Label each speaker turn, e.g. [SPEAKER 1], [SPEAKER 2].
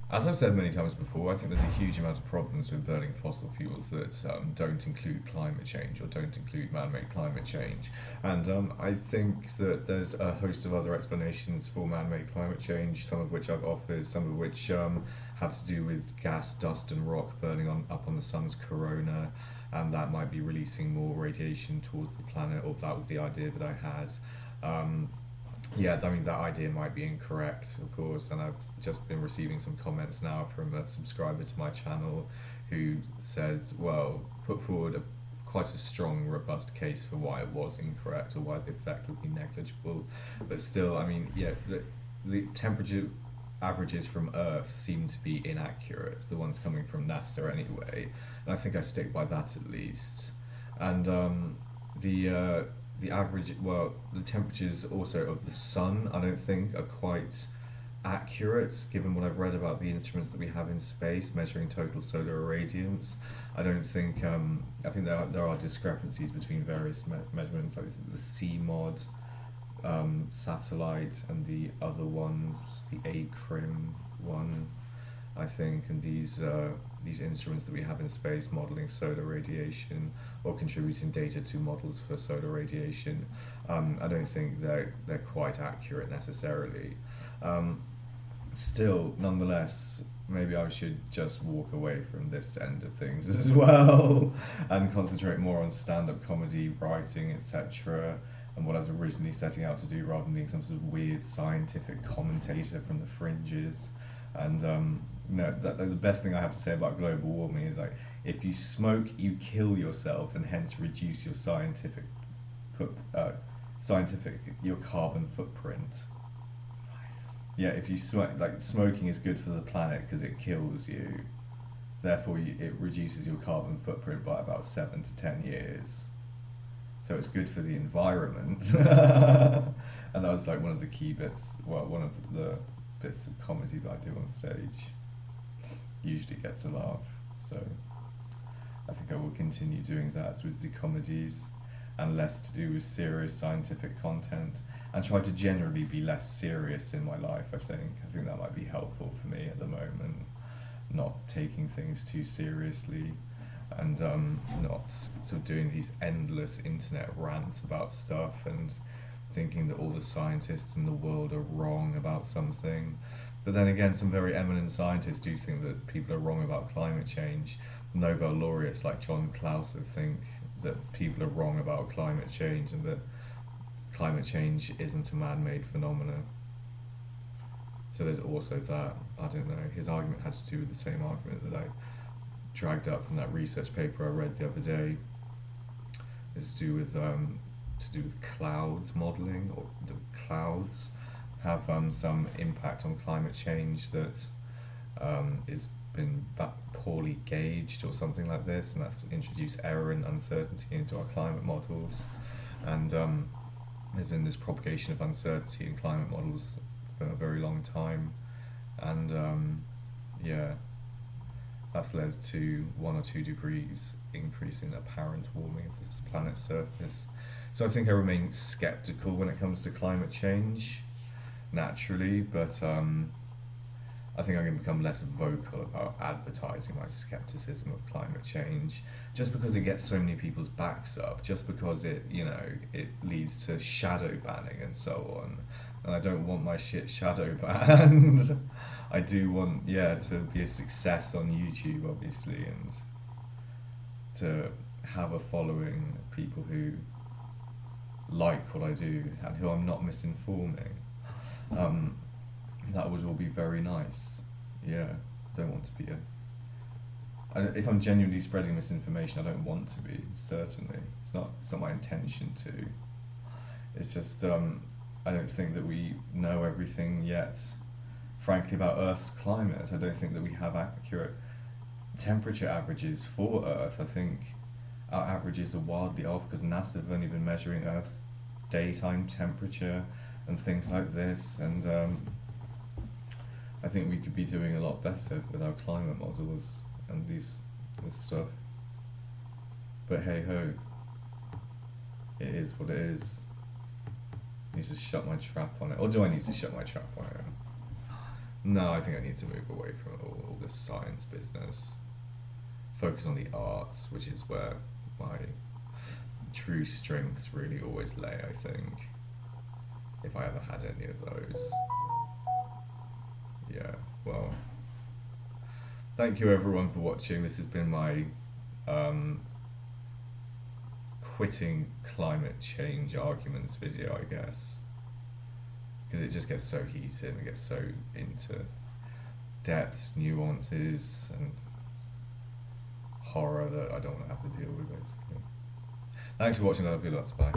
[SPEAKER 1] As I've said many times before, I think there's a huge amount of problems with burning fossil fuels that don't include climate change or don't include man-made climate change. And I think that there's a host of other explanations for man-made climate change, some of which I've offered, some of which have to do with gas, dust, and rock burning up on the sun's corona, and that might be releasing more radiation towards the planet, or that was the idea that I had. Um, yeah, I mean, that idea might be incorrect, of course, and I've just been receiving some comments now from a subscriber to my channel who says, well, put forward quite a strong, robust case for why it was incorrect or why the effect would be negligible. But still, I mean, yeah, the temperature averages from Earth seem to be inaccurate, the ones coming from NASA anyway, and I think I stick by that at least. And the uh, the average, well, the temperatures also of the sun, I don't think are quite accurate given what I've read about the instruments that we have in space measuring total solar irradiance. I think there are discrepancies between various measurements, like the CMOD satellite and the other ones, the ACRIM one, I think, and these instruments that we have in space modeling solar radiation or contributing data to models for solar radiation, I don't think they're quite accurate necessarily. Um, Still, nonetheless, maybe I should just walk away from this end of things as well and concentrate more on stand-up comedy, writing, etc. and what I was originally setting out to do rather than being some sort of weird scientific commentator from the fringes. And no, the best thing I have to say about global warming is like if you smoke, you kill yourself and hence reduce your foot, uh, scientific your carbon footprint. Yeah, if you smoke, like smoking is good for the planet because it kills you. Therefore, it reduces your carbon footprint by about 7 to 10 years. So it's good for the environment. And that was like one of the key bits. Well, one of the bits of comedy that I do on stage. Usually gets a laugh. So I think I will continue doing that with the comedies and less to do with serious scientific content and try to generally be less serious in my life. I think that might be helpful for me at the moment, not taking things too seriously and not sort of doing these endless internet rants about stuff and thinking that all the scientists in the world are wrong about something. But then again, some very eminent scientists do think that people are wrong about climate change. Nobel laureates like John Clauser think that people are wrong about climate change and that climate change isn't a man-made phenomenon. So there's also that. I don't know. His argument had to do with the same argument that I dragged up from that research paper I read the other day. It's to do with clouds modeling, or the clouds have some impact on climate change that is been poorly gauged or something like this, and that's introduced error and uncertainty into our climate models. And there's been this propagation of uncertainty in climate models for a very long time, and yeah, that's led to 1 or 2 degrees increase in apparent warming of this planet's surface. So I think I remain skeptical when it comes to climate change, naturally, but I think I'm going to become less vocal about advertising my skepticism of climate change, just because it gets so many people's backs up, just because it leads to shadow banning and so on, and I don't want my shit shadow banned. I do want, yeah, to be a success on YouTube, obviously, and to have a following of people who like what I do and who I'm not misinforming. Um, that would all be very nice. Yeah, don't want to be if I'm genuinely spreading misinformation, I don't want to be. Certainly, it's not my intention to. It's just I don't think that we know everything yet. Frankly, about Earth's climate, I don't think that we have accurate temperature averages for Earth. I think our averages are wildly off because NASA have only been measuring Earth's daytime temperature and things like this, and I think we could be doing a lot better with our climate models and this stuff. But hey ho, it is what it is. I need to shut my trap on it. Or do I need to shut my trap on it? No, I think I need to move away from all this science business. Focus on the arts, which is where my true strengths really always lay, I think. If I ever had any of those. Yeah, well, thank you everyone for watching. This has been my quitting climate change arguments video, I guess. Because it just gets so heated and gets so into depths, nuances, and horror that I don't want to have to deal with, basically. Thanks for watching. I love you lots. Bye.